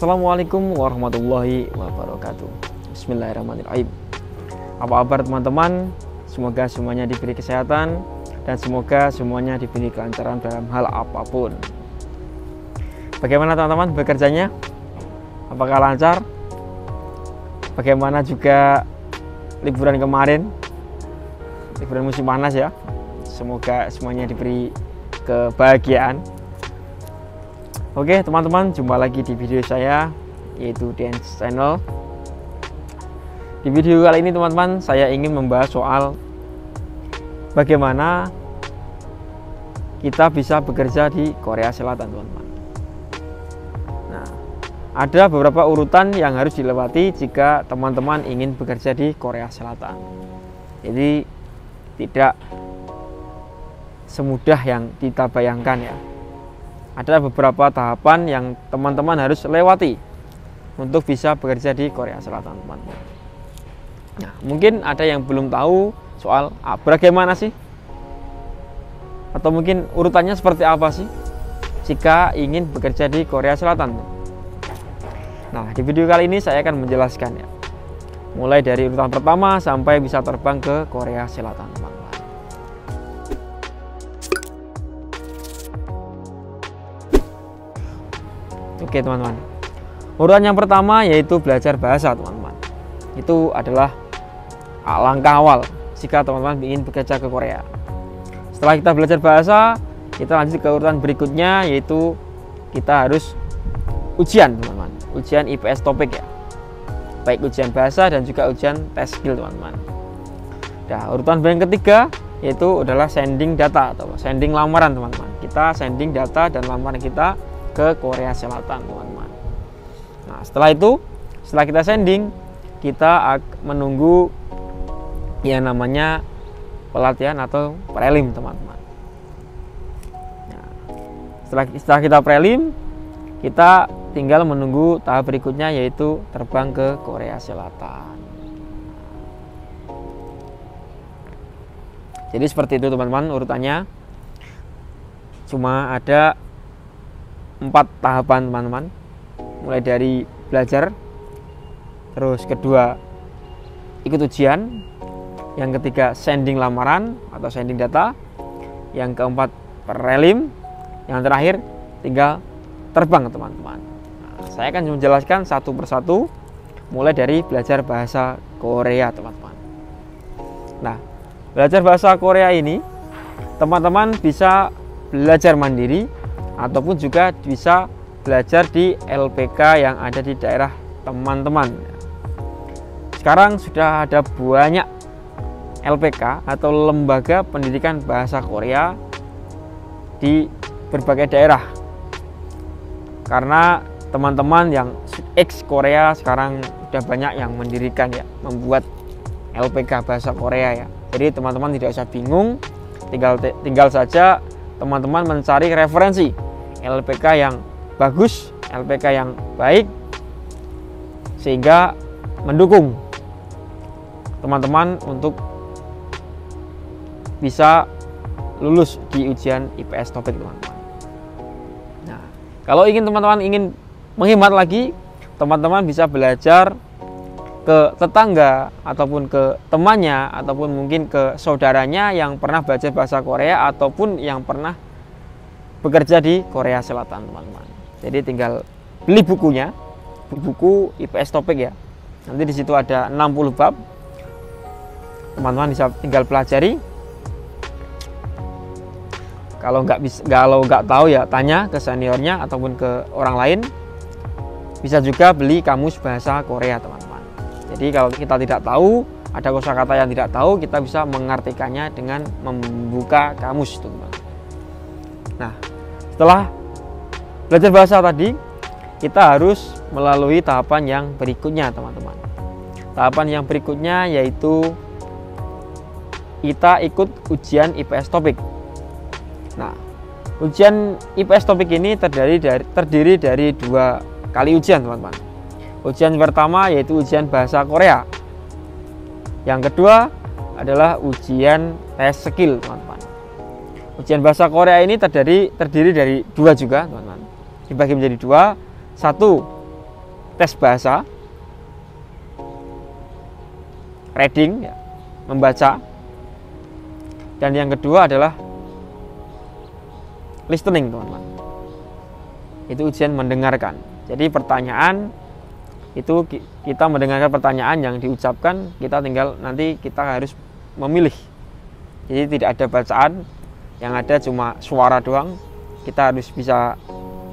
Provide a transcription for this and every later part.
Assalamualaikum warahmatullahi wabarakatuh. Bismillahirrahmanirrahim. Apa kabar teman-teman? Semoga semuanya diberi kesehatan dan semoga semuanya diberi kelancaran dalam hal apapun. Bagaimana teman-teman bekerjanya? Apakah lancar? Bagaimana juga liburan kemarin? Liburan musim panas ya. Semoga semuanya diberi kebahagiaan. Oke teman-teman, jumpa lagi di video saya, yaitu Dance Channel. Di video kali ini teman-teman, saya ingin membahas soal bagaimana kita bisa bekerja di Korea Selatan teman-teman. Nah, ada beberapa urutan yang harus dilewati jika teman-teman ingin bekerja di Korea Selatan. Jadi tidak semudah yang kita bayangkan ya. Ada beberapa tahapan yang teman-teman harus lewati untuk bisa bekerja di Korea Selatan teman-teman. Nah, mungkin ada yang belum tahu soal bagaimana sih, atau mungkin urutannya seperti apa sih jika ingin bekerja di Korea Selatan. Nah, di video kali ini saya akan menjelaskan ya, mulai dari urutan pertama sampai bisa terbang ke Korea Selatan teman-teman. Oke teman-teman, urutan yang pertama yaitu belajar bahasa teman-teman. Itu adalah langkah awal jika teman-teman ingin bekerja ke Korea. Setelah kita belajar bahasa, kita lanjut ke urutan berikutnya, yaitu kita harus ujian teman-teman, ujian IPS topik ya, baik ujian bahasa dan juga ujian tes skill teman-teman. Nah, urutan yang ketiga yaitu adalah sending data atau sending lamaran teman-teman. Kita sending data dan lamaran kita ke Korea Selatan teman-teman. Nah, setelah kita sending, kita menunggu yang namanya pelatihan atau prelim teman-teman. Nah, setelah kita prelim, kita tinggal menunggu tahap berikutnya yaitu terbang ke Korea Selatan. Jadi seperti itu teman-teman urutannya. Cuma ada 4 tahapan teman-teman, mulai dari belajar, terus kedua ikut ujian, yang ketiga sending lamaran atau sending data, yang keempat prelim, yang terakhir tinggal terbang teman-teman. Nah, saya akan menjelaskan satu persatu, mulai dari belajar bahasa Korea teman-teman. Nah, belajar bahasa Korea ini teman-teman bisa belajar mandiri ataupun juga bisa belajar di LPK yang ada di daerah teman-teman. Sekarang sudah ada banyak LPK atau lembaga pendidikan bahasa Korea di berbagai daerah. Karena teman-teman yang ex Korea sekarang sudah banyak yang mendirikan ya, membuat LPK bahasa Korea ya. Jadi teman-teman tidak usah bingung, tinggal saja teman-teman mencari referensi LPK yang bagus, LPK yang baik, sehingga mendukung teman-teman untuk bisa lulus di ujian IPS topik teman-teman. Nah, kalau teman-teman ingin menghemat lagi, teman-teman bisa belajar ke tetangga ataupun ke temannya ataupun mungkin ke saudaranya yang pernah belajar bahasa Korea ataupun yang pernah bekerja di Korea Selatan teman-teman. Jadi tinggal beli bukunya, buku IPS topik ya. Nanti di situ ada 60 bab. Teman-teman bisa tinggal pelajari. Kalau nggak tahu ya tanya ke seniornya ataupun ke orang lain. Bisa juga beli kamus bahasa Korea teman-teman. Jadi kalau kita tidak tahu, ada kosakata yang tidak tahu, kita bisa mengartikannya dengan membuka kamus teman-teman. Nah, setelah belajar bahasa tadi, kita harus melalui tahapan yang berikutnya teman-teman. Tahapan yang berikutnya yaitu kita ikut ujian IPS topik. Nah, ujian IPS topik ini terdiri dari 2 kali ujian teman-teman. Ujian pertama yaitu ujian bahasa Korea. Yang kedua adalah ujian tes skill teman-teman. Ujian bahasa Korea ini terdiri dari 2 juga teman-teman. Dibagi menjadi 2. 1 tes bahasa, reading ya, membaca, dan yang kedua adalah listening, teman-teman. Itu ujian mendengarkan. Jadi pertanyaan itu kita mendengarkan pertanyaan yang diucapkan, kita tinggal nanti kita harus memilih. Jadi tidak ada bacaan, yang ada cuma suara doang. Kita harus bisa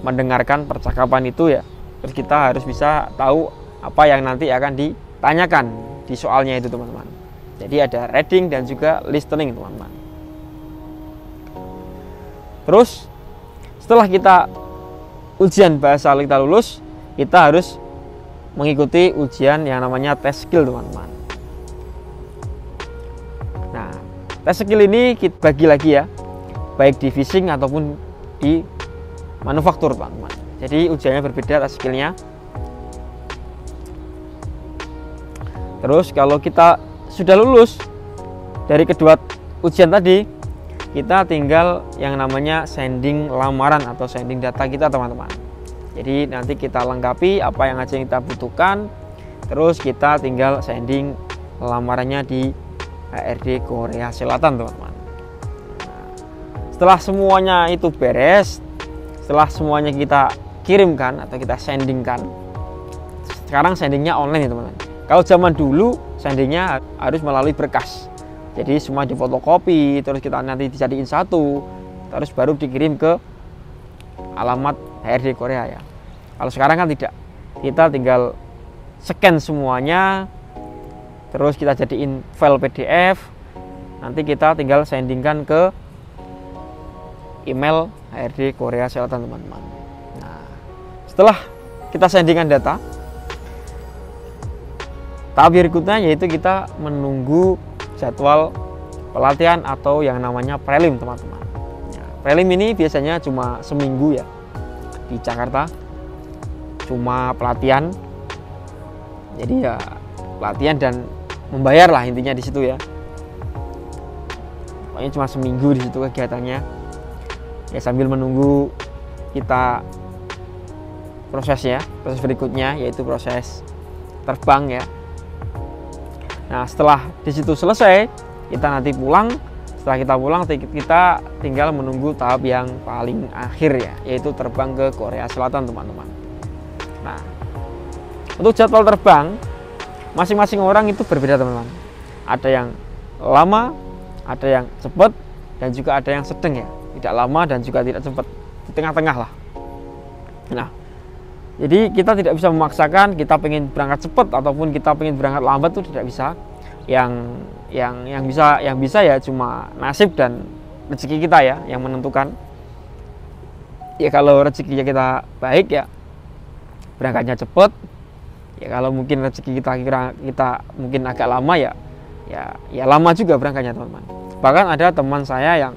mendengarkan percakapan itu ya. Terus kita harus bisa tahu apa yang nanti akan ditanyakan di soalnya itu, teman-teman. Jadi ada reading dan juga listening, teman-teman. Terus setelah kita ujian bahasa kita lulus, kita harus mengikuti ujian yang namanya tes skill, teman-teman. Nah, tes skill ini kita bagi lagi ya, baik di fishing ataupun di manufaktur, teman-teman. Jadi ujiannya berbeda tes skillnya. Terus kalau kita sudah lulus dari kedua ujian tadi, kita tinggal yang namanya sending lamaran atau sending data kita, teman-teman. Jadi nanti kita lengkapi apa yang aja yang kita butuhkan, terus kita tinggal sending lamarannya di HRD Korea Selatan, teman-teman. Nah, setelah semuanya itu beres, setelah semuanya kita kirimkan atau kita sendingkan, sekarang sendingnya online ya, teman-teman. Kalau zaman dulu sendingnya harus melalui berkas, jadi semua difotokopi, terus kita nanti dijadiin satu, terus baru dikirim ke alamat HRD Korea ya. Kalau sekarang kan tidak, kita tinggal scan semuanya, terus kita jadiin file PDF, nanti kita tinggal sendingkan ke email HRD Korea Selatan, teman-teman. Nah, setelah kita sendingkan data, tahap berikutnya yaitu kita menunggu jadwal pelatihan atau yang namanya prelim, teman-teman. Ya, prelim ini biasanya cuma seminggu ya di Jakarta, cuma pelatihan. Jadi ya pelatihan dan membayar lah intinya di situ ya. Pokoknya cuma seminggu di situ kegiatannya. Ya sambil menunggu kita prosesnya, proses berikutnya yaitu proses terbang ya. Nah, setelah di situ selesai, kita nanti pulang. Setelah kita pulang, kita tinggal menunggu tahap yang paling akhir ya, yaitu terbang ke Korea Selatan, teman-teman. Nah, untuk jadwal terbang, masing-masing orang itu berbeda, teman-teman. Ada yang lama, ada yang cepat, dan juga ada yang sedang ya. Tidak lama dan juga tidak cepat, di tengah-tengah lah. Nah, jadi kita tidak bisa memaksakan kita pengen berangkat cepat ataupun kita pengen berangkat lambat, itu tidak bisa. Yang bisa ya cuma nasib dan rezeki kita ya yang menentukan. Ya kalau rezekinya kita baik ya berangkatnya cepat. Ya kalau mungkin rezeki kita mungkin agak lama ya lama juga berangkatnya, teman-teman. Bahkan ada teman saya yang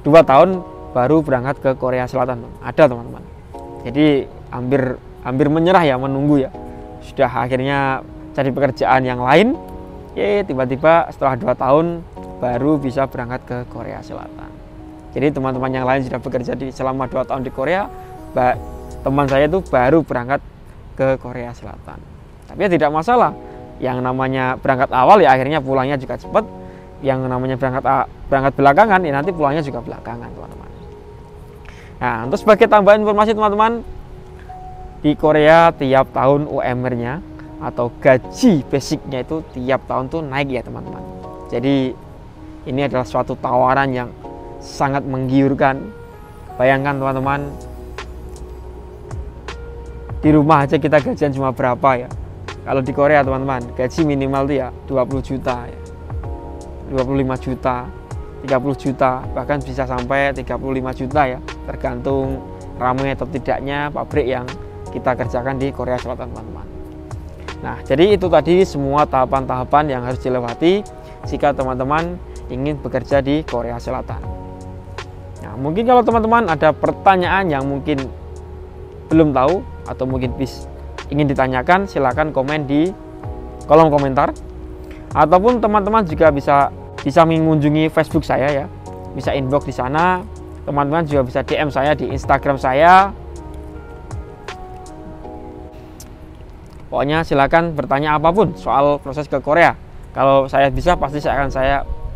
2 tahun baru berangkat ke Korea Selatan, ada, teman-teman. Jadi hampir menyerah ya, menunggu ya, sudah akhirnya cari pekerjaan yang lain, ya tiba-tiba setelah 2 tahun baru bisa berangkat ke Korea Selatan. Jadi teman-teman yang lain sudah bekerja selama 2 tahun di Korea, teman saya itu baru berangkat ke Korea Selatan. Tapi ya tidak masalah, yang namanya berangkat awal ya akhirnya pulangnya juga cepat, yang namanya berangkat belakangan ya nanti pulangnya juga belakangan, teman-teman. Nah, untuk sebagai tambahan informasi, teman-teman, di Korea tiap tahun UMR-nya atau gaji basicnya itu tiap tahun tuh naik ya, teman-teman. Jadi ini adalah suatu tawaran yang sangat menggiurkan. Bayangkan, teman-teman, di rumah aja kita gajian cuma berapa ya. Kalau di Korea, teman-teman, gaji minimal tuh ya 20 juta ya, 25 juta, 30 juta, bahkan bisa sampai 35 juta ya, tergantung ramai atau tidaknya pabrik yang kita kerjakan di Korea Selatan, teman-teman. Nah, jadi itu tadi semua tahapan-tahapan yang harus dilewati jika teman-teman ingin bekerja di Korea Selatan. Nah, mungkin kalau teman-teman ada pertanyaan yang mungkin belum tahu atau mungkin ingin ditanyakan, silahkan komen di kolom komentar. Ataupun teman-teman juga bisa mengunjungi Facebook saya ya, bisa inbox di sana. Teman-teman juga bisa DM saya di Instagram saya. Pokoknya silakan bertanya apapun soal proses ke Korea. Kalau saya bisa pasti saya akan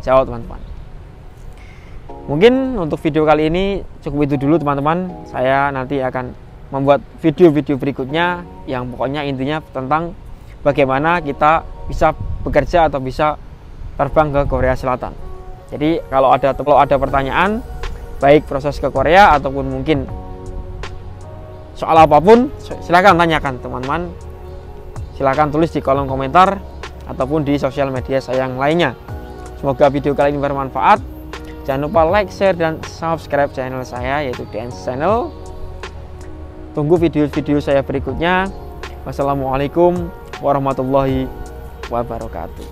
jawab teman-teman. Mungkin untuk video kali ini cukup itu dulu teman-teman. Saya nanti akan membuat video-video berikutnya yang pokoknya intinya tentang bagaimana kita bisa bekerja atau bisa terbang ke Korea Selatan. Jadi kalau ada pertanyaan baik proses ke Korea ataupun mungkin soal apapun, silahkan tanyakan teman-teman. Silahkan tulis di kolom komentar ataupun di sosial media saya yang lainnya. Semoga video kali ini bermanfaat. Jangan lupa like, share, dan subscribe channel saya yaitu Dance Channel. Tunggu video-video saya berikutnya. Wassalamualaikum warahmatullahi wabarakatuh.